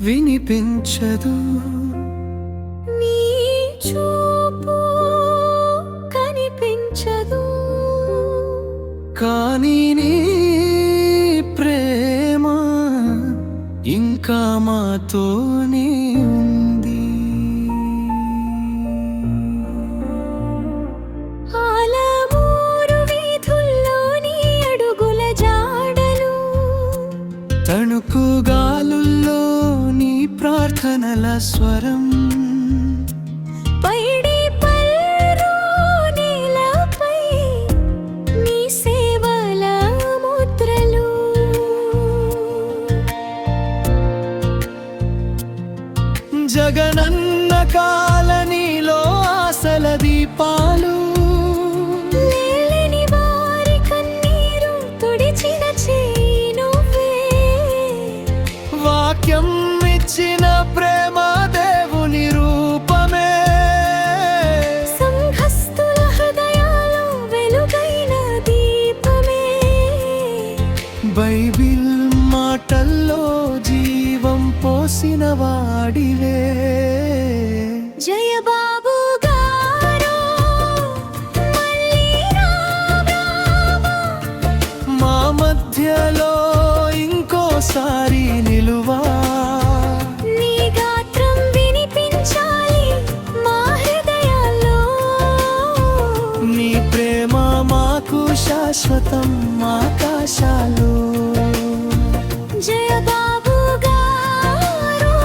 వినిపించదు. నీ చూపు కనిపించదు, కానీ నీ ప్రేమ ఇంకా మాతోనే ఉంది. ఆలమూరు వీధుల్లోని అడుగుల జాడలు, తణుకు గాలుల్లో నీ ప్రార్థనల స్వరం, పైడి పల్రు నేలపై నీ సేవల ముద్రలు. జగనన్న కాలనీలో ఆశల దీపాలు, లేని వారి కన్నీరు తుడిచిన చేయి నువ్వే. వాక్యం ఇచ్చిన ప్రేమ దేవుని రూపమే, సంఘస్థుల హృదయాలు వెలుగైన దీపమే. బైబిల్ మాటల్లో జీవం పోసిన వాడివే. జయబాబు గారు మళ్ళీ రావా, మా మధ్యలో ఇంకోసారి నిలువా. నీ గాత్రం వినిపించాలి మా హృదయాల్లో. నీ ప్రేమ మాకు శాశ్వతం ఆకాశాలు. జయబాబు గారు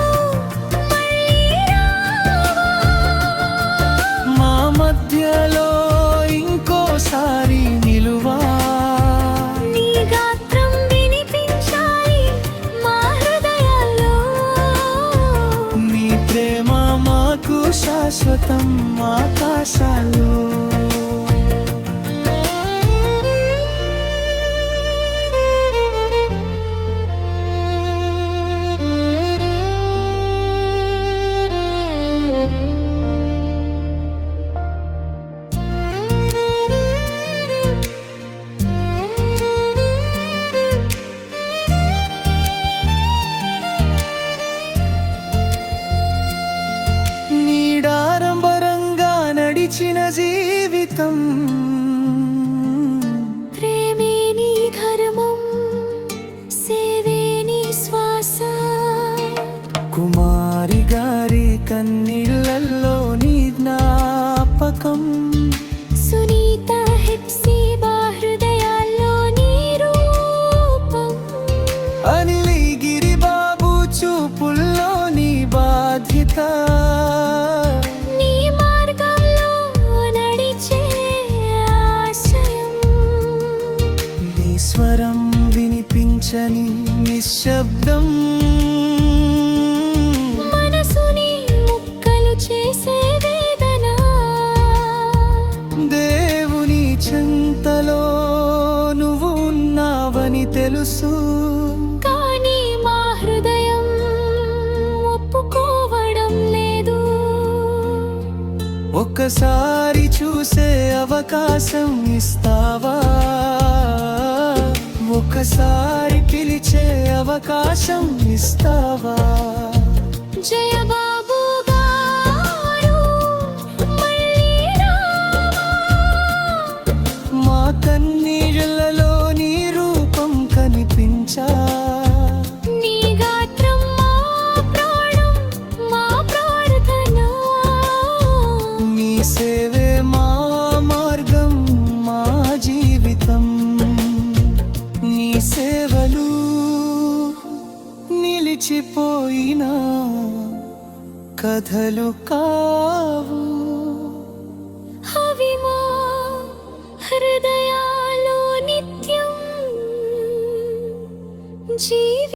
మళ్ళీ రావా, మా మధ్యలో ఇంకోసారి నిలువా. నీ గాత్రం వినిపించాలి మా హృదయాల్లో. నీ ప్రేమ మాకు శాశ్వతం ఆకాశాలు. నీడారంబరంగా నడిచిన జీవితం, ప్రేమే నీ ధర్మం, సేవే నీ శ్వాస. కుమారి గారి కన్నీళ్ళల్లో నీ జ్ఞాపకం, సునీత హెప్సీబా హృదయాల్లో నీ రూపం. అనిలి గిరిబాబు చూపుల్లో నీ బాధ్యత, నీ మార్గంలో నడిచే ఆశయం. నీ స్వరం వినిపించని నిశ్శబ్దం, మనసుని ముక్కలు చేసే వేదన. దేవుని చెంతలో నువ్వు ఉన్నావని తెలుసు, కానీ మా హృదయం ఒప్పుకోవడం లేదు. ఒక్కసారి చూసే అవకాశం ఇస్తావా, ఒక్కసారి పిలిచే అవకాశం ఇస్తావా. జయబాబు గారు మళ్ళీ రావా, మా కన్నీళ్ళలో నీ రూపం కనిపించా. నీ గాత్రం మా ప్రాణం, మా ప్రార్థన. నీ సేవే మా మార్గం, మా జీవితం. నీ సేవలు నిలిచిపోయిన కథలు కావు, అవి మా హృదయాలో నిత్యం జీవి